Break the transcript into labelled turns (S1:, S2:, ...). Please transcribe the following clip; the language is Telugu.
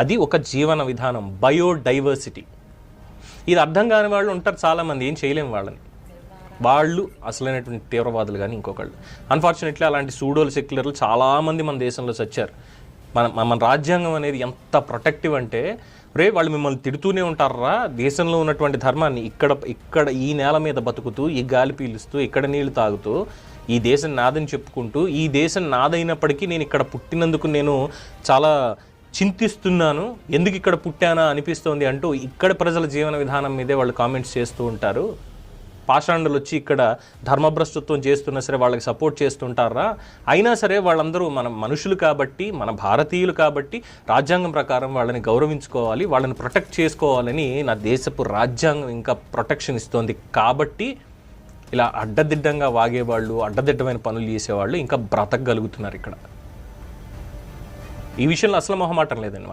S1: అది ఒక జీవన విధానం, బయోడైవర్సిటీ. ఇది అర్థం కాని వాళ్ళు ఉంటారు చాలామంది, ఏం చేయలేము వాళ్ళని. వాళ్ళు అసలైనటువంటి తీవ్రవాదులు కానీ ఇంకొకళ్ళు. అన్ఫార్చునేట్లీ అలాంటి సూడోలు సెక్యులర్లు చాలామంది మన దేశంలో చచ్చారు. మన రాజ్యాంగం అనేది ఎంత ప్రొటెక్టివ్ అంటే, వాళ్ళు మిమ్మల్ని తిడుతూనే ఉంటారా, దేశంలో ఉన్నటువంటి ధర్మాన్ని ఇక్కడ ఈ నేల మీద బతుకుతూ, ఈ గాలి పీలుస్తూ, ఇక్కడ నీళ్లు తాగుతూ, ఈ దేశం నాదని చెప్పుకుంటూ, ఈ దేశం నాదైనప్పటికీ నేను ఇక్కడ పుట్టినందుకు నేను చాలా చింతిస్తున్నాను, ఎందుకు ఇక్కడ పుట్టానా అనిపిస్తోంది అంటూ ఇక్కడ ప్రజల జీవన విధానం మీదే వాళ్ళు కామెంట్స్ చేస్తూ ఉంటారు. పాషాండులు వచ్చి ఇక్కడ ధర్మభ్రష్టత్వం చేస్తున్నా సరే వాళ్ళకి సపోర్ట్ చేస్తుంటారా? అయినా సరే వాళ్ళందరూ మన మనుషులు కాబట్టి, మన భారతీయులు కాబట్టి రాజ్యాంగం ప్రకారం వాళ్ళని గౌరవించుకోవాలి, వాళ్ళని ప్రొటెక్ట్ చేసుకోవాలని నా దేశపు రాజ్యాంగం ఇంకా ప్రొటెక్షన్ ఇస్తోంది. కాబట్టి ఇలా అడ్డదిడ్డంగా వాగేవాళ్ళు, అడ్డదిడ్డమైన పనులు చేసేవాళ్ళు ఇంకా బ్రతకగలుగుతున్నారు ఇక్కడ. ఈ విషయంలో అసలు మొహమాటం లేదండి.